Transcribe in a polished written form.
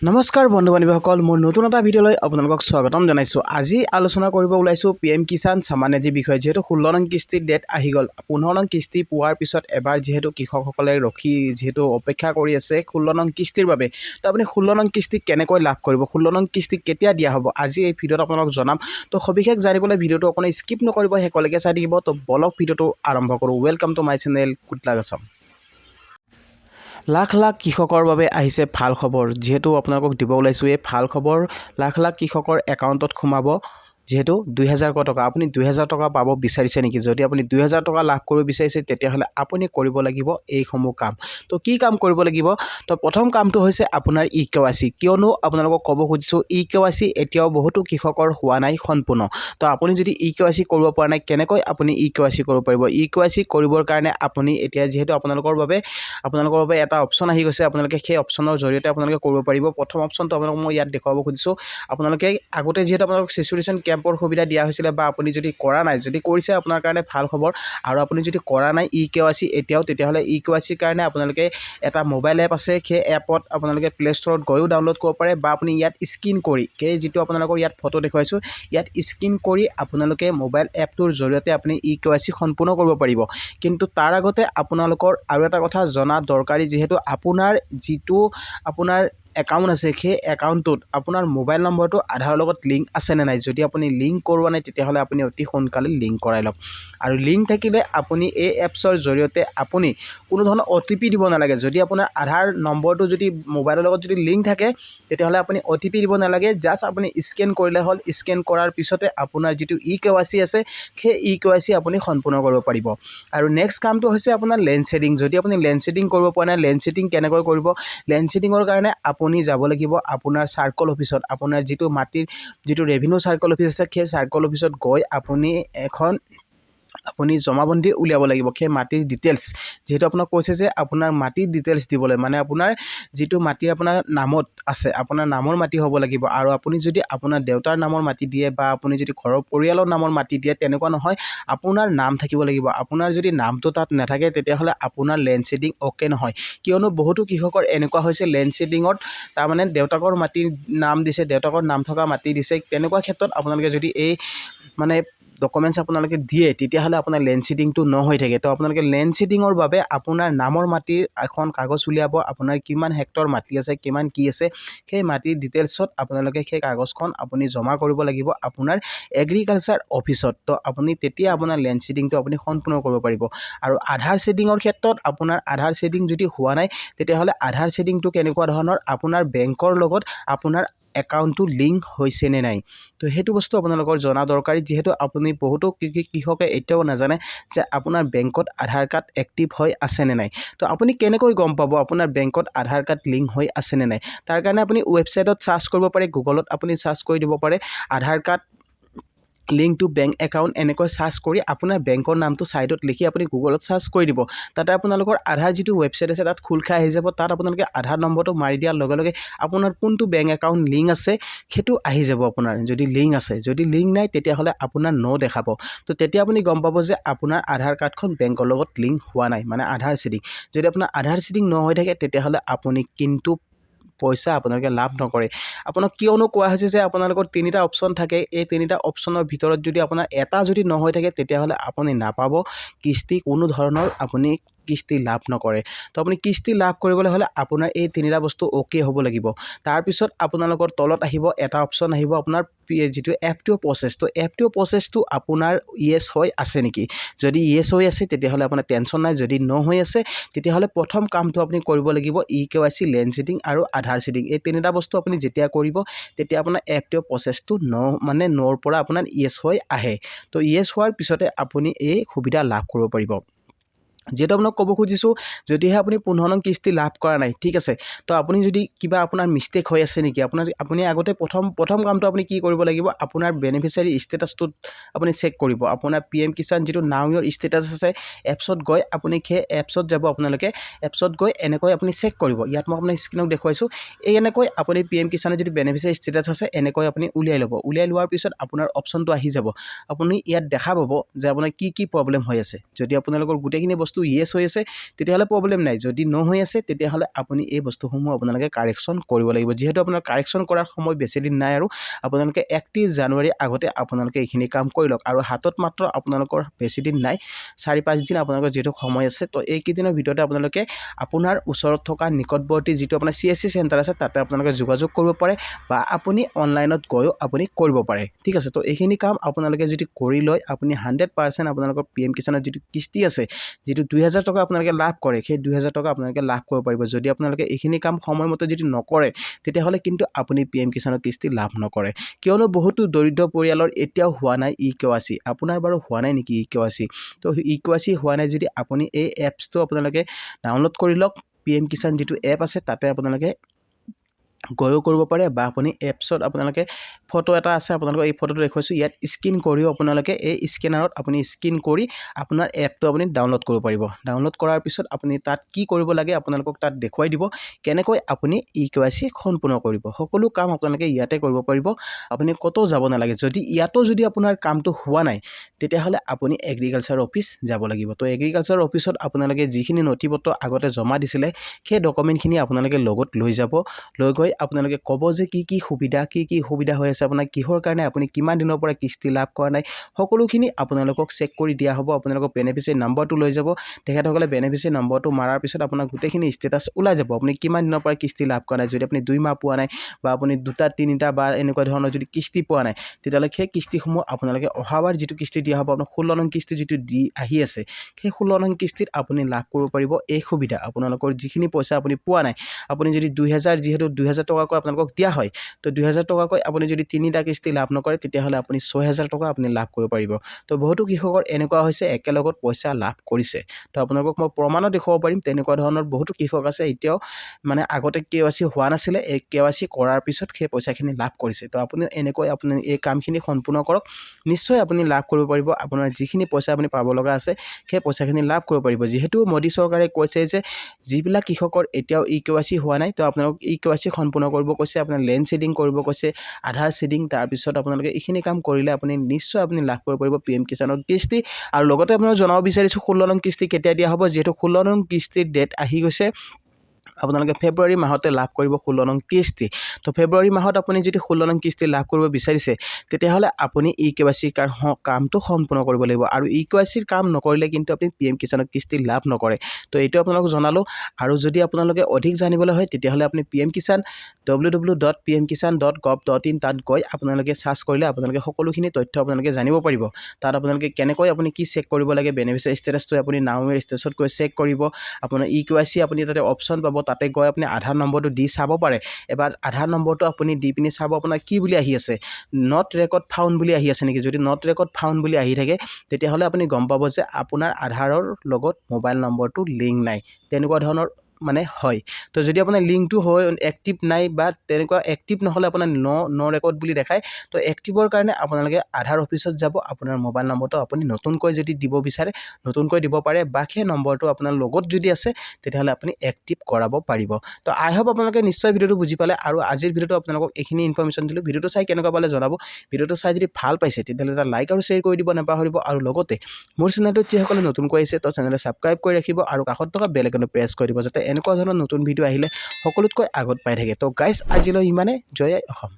নমস্কাৰ বন্ধু বান্ধৱীসকল, মোৰ নতুন এটা ভিডিঅ'লৈ আপোনালোকক স্বাগতম জনাইছোঁ। আজি আলোচনা কৰিব ওলাইছোঁ PM কিষাণ সম্মান নিধিৰ বিষয়ে। যিহেতু 16 নং কিস্তিৰ ডেট আহি গ'ল, 15 নং কিস্তি পোৱাৰ পিছত এবাৰ যিহেতু কৃষকসকলে যিহেতু অপেক্ষা কৰি আছে 16 নং কিস্তিৰ বাবে। তো আপুনি 16 নং কিস্তি কেনেকৈ লাভ কৰিব, 16 নং কিস্তি কেতিয়া দিয়া হ'ব, আজি এই ভিডিঅ'ত আপোনালোকক জনাম। তো সবিশেষ জানিবলৈ ভিডিঅ'টো অকণমান স্কিপ নকৰিব, শেষলৈকে চাই থাকিব। তো বলক ভিডিঅ'টো আৰম্ভ কৰোঁ। Welcome to my channel good luck Assam. Lakh lakh কৃষকৰ বাবে আহিছে ভাল খবৰ। যিহেতু আপোনালোকক দিব ওলাইছোঁ এই ভাল খবৰ, লাখ লাখ কৃষকৰ একাউণ্টত সোমাব যিহেতু 2000 টকা। আপুনি 2000 টকা পাব বিচাৰিছে নেকি? যদি আপুনি 2000 টকা লাভ কৰিব বিচাৰিছে তেতিয়াহ'লে আপুনি কৰিব লাগিব এইসমূহ কাম। তো কি কাম কৰিব লাগিব? তো প্ৰথম কামটো হৈছে আপোনাৰ eKYC। কিয়নো আপোনালোকক ক'ব খুজিছোঁ eKYC এতিয়াও বহুতো কৃষকৰ হোৱা নাই সম্পূৰ্ণ। তো আপুনি যদি eKYC কৰিব পৰা নাই, কেনেকৈ আপুনি eKYC কৰিব পাৰিব? eKYC কৰিবৰ কাৰণে আপুনি এতিয়া যিহেতু আপোনালোকৰ বাবে এটা অপশ্যন আহি গৈছে, আপোনালোকে সেই অপশ্যনৰ জৰিয়তে আপোনালোকে কৰিব পাৰিব। প্ৰথম অপশ্যনটো আপোনালোকক মই ইয়াত দেখুৱাব খুজিছোঁ। আপোনালোকে আগতে যিহেতু আপোনালোকক ছেচুৰেশ্যন কেম্পৰ সুবিধা দিয়া হৈছিলে, বা আপুনি যদি কৰা নাই, যদি কৰিছে আপোনাৰ কাৰণে ভাল খবৰ। আৰু আপুনি যদি কৰা নাই eKYC এতিয়াও, তেতিয়াহ'লে eKYCৰ কাৰণে আপোনালোকে এটা মোবাইল এপ আছে, সেই এপত আপোনালোকে প্লে' ষ্ট'ৰত গৈও ডাউনলোড কৰিব পাৰে, বা আপুনি ইয়াত স্ক্ৰীন কৰি সেই যিটো আপোনালোকৰ ইয়াত ফটো দেখুৱাইছোঁ, ইয়াত স্ক্ৰীন কৰি আপোনালোকে মোবাইল এপটোৰ জৰিয়তে আপুনি eKYC সম্পূৰ্ণ কৰিব পাৰিব। কিন্তু তাৰ আগতে আপোনালোকৰ আৰু এটা কথা জনা দৰকাৰী, যিহেতু আপোনাৰ যিটো একাউণ্ট আছে, সেই একাউণ্টটোত আপোনাৰ মোবাইল নম্বৰটো আধাৰৰ লগত লিংক আছেনে নাই। যদি আপুনি লিংক কৰোৱা নাই তেতিয়াহ'লে আপুনি অতি সোনকালে লিংক কৰাই লওক। আৰু লিংক থাকিলে আপুনি এই এপছৰ জৰিয়তে আপুনি কোনো ধৰণৰ OTP দিব নালাগে। যদি আপোনাৰ আধাৰ নম্বৰটো যদি মোবাইলৰ লগত যদি লিংক থাকে তেতিয়াহ'লে আপুনি OTP দিব নালাগে। জাষ্ট আপুনি স্কেন কৰিলে হ'ল। স্কেন কৰাৰ পিছতে আপোনাৰ যিটো eKYC আছে সেই eKYC আপুনি সম্পূৰ্ণ কৰিব পাৰিব। আৰু নেক্সট কামটো হৈছে আপোনাৰ লেণ্ড ছেডিং। যদি আপুনি লেণ্ড ছেডিং কৰিব পৰা নাই, লেণ্ড ছেডিং কেনেকৈ কৰিব? লেণ্ড ছেডিঙৰ কাৰণে আপুনি যাব লাগিব আপোনাৰ চাৰ্কল অফিচত। আপোনাৰ যিটো মাটিৰ যিটো ৰেভিনিউ চাৰ্কল অফিচ আছে, সেই চাৰ্কল অফিচত গৈ আপুনি জমাবন্দী উলিয়াব লাগিব, সেই মাটিৰ ডিটেইলছ। যিহেতু আপোনাক কৈছে যে আপোনাৰ মাটিৰ ডিটেইলছ দিবলৈ, মানে আপোনাৰ যিটো মাটি আপোনাৰ নামত আছে, আপোনাৰ নামৰ মাটি হ'ব লাগিব। আৰু আপুনি যদি আপোনাৰ দেউতাৰ নামৰ মাটি দিয়ে, বা আপুনি যদি ঘৰৰ পৰিয়ালৰ নামৰ মাটি দিয়ে, তেনেকুৱা নহয়, আপোনাৰ নাম থাকিব লাগিব। আপোনাৰ যদি নামটো তাত নাথাকে তেতিয়াহ'লে আপোনাৰ লেণ্ড ছেডিং অ'কে নহয়। কিয়নো বহুতো কৃষকৰ এনেকুৱা হৈছে, লেণ্ড ছেডিঙত তাৰমানে দেউতাকৰ মাটিৰ নাম দিছে, দেউতাকৰ নাম থকা মাটি দিছে। তেনেকুৱা ক্ষেত্ৰত আপোনালোকে যদি এই ডকুমেণ্টছ আপোনালোকে দিয়ে, তেতিয়াহ'লে আপোনাৰ লেণ্ড ছেডিংটো হৈ থাকে। তো আপোনালোকে লেণ্ড ছেডিঙৰ বাবে আপোনাৰ নামৰ মাটিৰ এখন কাগজ উলিয়াব। আপোনাৰ কিমান হেক্টৰ মাটি আছে, কিমান কি আছে, সেই মাটিৰ ডিটেইলছত আপোনালোকে সেই কাগজখন আপুনি জমা কৰিব লাগিব আপোনাৰ এগ্ৰিকালচাৰ অফিচত। তো আপুনি তেতিয়া আপোনাৰ লেণ্ড ছেডিংটো আপুনি সম্পূৰ্ণ কৰিব পাৰিব। আৰু আধাৰ ছেডিঙৰ ক্ষেত্ৰত আপোনাৰ আধাৰ ছেডিং যদি হোৱা নাই তেতিয়াহ'লে আধাৰ ছেডিংটো কেনেকুৱা ধৰণৰ, আপোনাৰ বেংকৰ লগত আপোনাৰ একাউণ্টটো লিংক হৈছে নে নাই। তো সেইটো বস্তু আপোনালোকৰ জনা দৰকাৰী। যিহেতু আপুনি বহুতো কৃষকে এতিয়াও নাজানে যে আপোনাৰ বেংকত আধাৰ কাৰ্ড এক্টিভ হৈ আছে নে নাই। তো আপুনি কেনেকৈ গম পাব আপোনাৰ বেংকত আধাৰ কাৰ্ড লিংক হৈ আছে নে নাই? তাৰ কাৰণে আপুনি ৱেবছাইটত চাৰ্চ কৰিব পাৰে, গুগলত আপুনি চাৰ্চ কৰি দিব পাৰে Aadhaar card link to bank account, এনেকৈ চাৰ্চ কৰি আপোনাৰ বেংকৰ নামটো ছাইডত লিখি আপুনি গুগলত চাৰ্চ কৰি দিব। তাতে আপোনালোকৰ আধাৰ যিটো ৱেবছাইট আছে তাত খোল খাই আহি যাব। তাত আপোনালোকে আধাৰ নম্বৰটো মাৰি দিয়াৰ লগে লগে আপোনাৰ কোনটো বেংক একাউণ্ট লিংক আছে সেইটো আহি যাব। আপোনাৰ যদি লিংক আছে, যদি লিংক নাই তেতিয়াহ'লে আপোনাৰ দেখাব। তো তেতিয়া আপুনি গম পাব যে আপোনাৰ আধাৰ কাৰ্ডখন বেংকৰ লগত লিংক হোৱা নাই, মানে আধাৰ ছেডিং। যদি আপোনাৰ আধাৰ ছেডিং হৈ থাকে তেতিয়াহ'লে আপুনি কিন্তু পইচা আপোনালোকে লাভ নকৰে। আপোনাক কিয়নো কোৱা হৈছে যে আপোনালোকৰ 3টা অপশ্যন থাকে, এই 3টা অপশ্যনৰ ভিতৰত যদি আপোনাৰ এটা যদি হৈ থাকে তেতিয়াহ'লে আপুনি নাপাব কিস্তি, কোনো ধৰণৰ আপুনি কিস্তি লাভ নকৰে। তো আপুনি কিস্তি লাভ কৰিবলৈ হ'লে আপোনাৰ এই 3টা বস্তু অ'কে হ'ব লাগিব। তাৰপিছত আপোনালোকৰ তলত আহিব এটা অপশ্যন আহিব আপোনাৰ যিটো FTO প্ৰচেছ। তো FTO প্ৰচেছটো আপোনাৰ য়েছ হৈ আছে নেকি? যদি য়েছ হৈ আছে তেতিয়াহ'লে আপোনাৰ টেনশ্যন নাই। যদি হৈ আছে তেতিয়াহ'লে প্ৰথম কামটো আপুনি কৰিব লাগিব eKYC, লেণ্ড ছেডিং আৰু আধাৰ ছেডিং। এই 3টা বস্তু আপুনি যেতিয়া কৰিব তেতিয়া আপোনাৰ FTO প্ৰচেছটো ন'ৰ পৰা আপোনাৰ য়েছ হৈ আহে। তো য়েছ হোৱাৰ পিছতে আপুনি এই সুবিধা লাভ কৰিব পাৰিব। যেহেতু আপোনাক ক'ব খুজিছোঁ, যদিহে আপুনি 15 নং কিস্তি লাভ কৰা নাই, ঠিক আছে, তো আপুনি যদি কিবা আপোনাৰ মিষ্টেক হৈ আছে নেকি, আপুনি আগতে প্ৰথম কামটো আপুনি কি কৰিব লাগিব, আপোনাৰ বেনিফিচিয়াৰী ষ্টেটাছটোত আপুনি চেক কৰিব। আপোনাৰ PM কিষাণ যিটো নাও ইয়ৰ ষ্টেটাছ আছে, এপছত গৈ আপুনি সেই এপছত যাব। আপোনালোকে এপছত গৈ এনেকৈ আপুনি চেক কৰিব। ইয়াত মই আপোনাক স্ক্ৰীণত দেখুৱাইছোঁ। এনেকৈ আপুনি PM কিষাণৰ যিটো বেনিফিচিয়াৰী ষ্টেটাছ আছে এনেকৈ আপুনি উলিয়াই ল'ব। উলিয়াই লোৱাৰ পিছত আপোনাৰ অপশ্যনটো আহি যাব। আপুনি ইয়াত দেখা পাব যে আপোনাৰ কি প্ৰব্লেম হৈ আছে। যদি আপোনালোকৰ গোটেইখিনি বস্তু বস্তু য়েছ হৈ আছে তেতিয়াহ'লে প্ৰব্লেম নাই, যদি ন হৈ আছে তেতিয়াহ'লে আপুনি এই বস্তুসমূহ আপোনালোকে কাৰেকশ্যন কৰিব লাগিব। যিহেতু আপোনাৰ কাৰেকশ্যন কৰাৰ সময় বেছি দিন নাই আৰু আপোনালোকে 31 জানুৱাৰীৰ আগতে আপোনালোকে এইখিনি কাম কৰি লওক আৰু হাতত মাত্ৰ আপোনালোকৰ বেছি দিন নাই, 4-5 দিন আপোনালোকৰ যিহেতু সময় আছে। তো এইকেইদিনৰ ভিতৰতে আপোনালোকে আপোনাৰ ওচৰত থকা নিকটৱৰ্তী যিটো আপোনাৰ CSC চেণ্টাৰ আছে তাতে আপোনালোকে যোগাযোগ কৰিব পাৰে বা আপুনি অনলাইনত গৈও আপুনি কৰিব পাৰে, ঠিক আছে। তো এইখিনি কাম আপোনালোকে যদি কৰি লয় আপুনি 100% আপোনালোকৰ PM কিষাণৰ যিটো কিস্তি আছে, যিটো 2000 টকা আপোনালোকে লাভ কৰে, সেই 2000 টকা আপোনালোকে লাভ কৰিব পাৰিব। যদি আপোনালোকে এইখিনি কাম সময়মতে যদি নকৰে তেতিয়াহ'লে কিন্তু আপুনি PM কিষাণৰ কিস্তি লাভ নকৰে, কিয়নো বহুতো দৰিদ্ৰ পৰিয়ালৰ এতিয়াও হোৱা নাই eKYC। আপোনাৰ বাৰু হোৱা নাই নেকি eKYC? তো eKYC হোৱা নাই যদি আপুনি এই এপছটো আপোনালোকে ডাউনলোড কৰি লওক। PM কিষাণ যিটো এপ আছে তাতে আপোনালোকে গৈও কৰিব পাৰে বা আপুনি এপছত আপোনালোকে ফটো এটা আছে, আপোনালোকৰ এই ফটোটো দেখুৱাইছোঁ, ইয়াত স্ক্ৰীন কৰিও আপোনালোকে এই স্কেনাৰত আপুনি স্ক্ৰীন কৰি আপোনাৰ এপটো আপুনি ডাউনলোড কৰিব পাৰিব। ডাউনলোড কৰাৰ পিছত আপুনি তাত কি কৰিব লাগে আপোনালোকক তাত দেখুৱাই দিব, কেনেকৈ আপুনি eKYC সম্পূৰ্ণ কৰিব। সকলো কাম আপোনালোকে ইয়াতে কৰিব পাৰিব, আপুনি ক'তো যাব নালাগে। যদি আপোনাৰ কামটো হোৱা নাই তেতিয়াহ'লে আপুনি এগ্ৰিকালচাৰ অফিচ যাব লাগিব। তো এগ্ৰিকালচাৰ অফিচত আপোনালোকে যিখিনি নথিপত্ৰ আগতে জমা দিছিলে সেই ডকুমেণ্টখিনি আপোনালোকে লগত লৈ যাব। লৈ গৈ আপোনালোকে ক'ব যে কি সুবিধা হৈ আছে, আপোনাৰ কিহৰ কাৰণে আপুনি কিমান দিনৰ পৰা কিস্তি লাভ কৰা নাই, সকলোখিনি আপোনালোকক চেক কৰি দিয়া হ'ব। আপোনালোকক বেনিফিচিয়াৰী নাম্বাৰটো লৈ যাব, তেখেতসকলে বেনিফিচিয়াৰী নম্বৰটো মাৰাৰ পিছত আপোনাৰ গোটেইখিনি ষ্টেটাছ ওলাই যাব, আপুনি কিমান দিনৰ পৰা কিস্তি লাভ কৰা নাই। যদি আপুনি 2 মাহ পোৱা নাই বা আপুনি 2টা-3টা বা এনেকুৱা ধৰণৰ যদি কিস্তি পোৱা নাই তেতিয়াহ'লে সেই কিস্তিসমূহ আপোনালোকে অহাবাৰ যিটো কিস্তি দিয়া হ'ব, আপোনাৰ 16 নং কিস্তি যিটো দি আহি আছে, সেই 16 নং কিস্তিত আপুনি লাভ কৰিব পাৰিব এই সুবিধা। আপোনালোকৰ যিখিনি পইচা আপুনি পোৱা নাই, আপুনি যদি 2000 যিহেতু 2000 টকাকৈ আপোনালোকক দিয়া হয়, তো 2000 টকাকৈ আপুনি যদি 3টা কিস্তি লাভ নকৰে তেতিয়াহ'লে আপুনি 6000 টকা আপুনি লাভ কৰিব পাৰিব। তো বহুতো কৃষকৰ এনেকুৱা হৈছে একেলগত পইচা লাভ কৰিছে। তো আপোনালোকক মই প্ৰমাণো দেখুৱাব পাৰিম, তেনেকুৱা ধৰণৰ বহুতো কৃষক আছে এতিয়াও মানে আগতে KYC হোৱা নাছিলে, এই KYC কৰাৰ পিছত সেই পইচাখিনি লাভ কৰিছে। তো আপুনি এনেকৈ আপুনি এই কামখিনি সম্পূৰ্ণ কৰক, নিশ্চয় আপুনি লাভ কৰিব পাৰিব। আপোনাৰ যিখিনি পইচা আপুনি পাব লগা আছে সেই পইচাখিনি লাভ কৰিব পাৰিব। যিহেতু মোদী চৰকাৰে কৈছে যে যিবিলাক কৃষকৰ এতিয়াও eKYC হোৱা নাই তো আপোনালোক eKYC সম্পূৰ্ণ কৰিব কৈছে, আপোনাৰ লেণ্ড চিডিং কৰিব কৈছে, আধাৰ চিডিং। তাৰপিছত আপোনালোকে এইখিনি কাম কৰিলে আপুনি নিশ্চয় আপুনি লাভ কৰিব পাৰিব PM কিষাণৰ কিস্তি। আৰু লগতে আপোনাক জনাব বিচাৰিছোঁ 16 নং কিস্তি কেতিয়া দিয়া হ'ব, যিহেতু 16 নং কিস্তিৰ ডেট আহি গৈছে। আপোনালোকে ফেব্ৰুৱাৰী মাহতে লাভ কৰিব 16 নং কিস্তি। তো ফেব্ৰুৱাৰী মাহত আপুনি যদি 16 নং কিস্তি লাভ কৰিব বিচাৰিছে তেতিয়াহ'লে আপুনি eKYC কামটো সম্পূৰ্ণ কৰিব লাগিব। আৰু eKYC কাম নকৰিলে কিন্তু আপুনি PM কিষাণৰ কিস্তি লাভ নকৰে। তো এইটো আপোনালোকক জনালোঁ। আৰু যদি আপোনালোকে অধিক জানিবলৈ হয় তেতিয়াহ'লে আপুনি PM কিষাণ www.pmkishan.gov.in তাত গৈ আপোনালোকে চাৰ্চ কৰিলে আপোনালোকে সকলোখিনি তথ্য আপোনালোকে জানিব পাৰিব। তাত আপোনালোকে কেনেকৈ আপুনি কি চেক কৰিব লাগে, বেনিফিচিয়াৰী ষ্টেটাছটো আপুনি নাওমেৰ ষ্টেটাছত গৈ চেক কৰিব। আপোনাৰ eKYC আপুনি তাতে অপশ্যন পাব, তাতে গৈ আপুনি আধাৰ নম্বৰটো দি চাব পাৰে। এবাৰ আধাৰ নম্বৰটো আপুনি দি পিনি চাব আপোনাৰ কি বুলি আহি আছে, নট ৰেকৰ্ড ফাউণ্ড বুলি আহি আছে নেকি। যদি নট ৰেকৰ্ড ফাউণ্ড বুলি আহি থাকে তেতিয়াহ'লে আপুনি গম পাব যে আপোনাৰ আধাৰৰ লগত মোবাইল নম্বৰটো লিংক নাই, তেনেকুৱা ধৰণৰ মানে হয়। তো যদি আপোনাৰ লিংকটো হয় এক্টিভ নাই বা তেনেকুৱা এক্টিভ নহ'লে আপোনাৰ ন ৰেকৰ্ড বুলি দেখায়, তো এক্টিভৰ কাৰণে আপোনালোকে আধাৰ অফিচত যাব, আপোনাৰ মোবাইল নম্বৰটো আপুনি নতুনকৈ যদি দিব বিচাৰে নতুনকৈ দিব পাৰে, বা সেই নম্বৰটো আপোনাৰ লগত যদি আছে তেতিয়াহ'লে আপুনি এক্টিভ কৰাব পাৰিব। তো আই হোপ আপোনালোকে নিশ্চয় ভিডিঅ'টো বুজি পালে। আৰু আজিৰ ভিডিঅ'টো আপোনালোকক এইখিনি ইনফৰমেশ্যন দিলোঁ। ভিডিঅ'টো চাই কেনেকুৱা পালে জনাব। ভিডিঅ'টো চাই যদি ভাল পাইছে তেতিয়াহ'লে এটা লাইক আৰু শ্বেয়াৰ কৰি দিব নাপাহৰিব। আৰু লগতে মোৰ চেনেলটোত যিসকলে নতুনকৈ আহিছে তো চেনেলটো ছাবস্ক্ৰাইব কৰি ৰাখিব আৰু কাষত থকা বেল আইকনটো প্ৰেছ কৰি দিব, যাতে এনেকুৱা ধৰণৰ নতুন ভিডিঅ' আহিলে সকলোতকৈ আগত পাই থাকে। তো গাইজ আজিলৈ ইমানে। জয় আই অসম।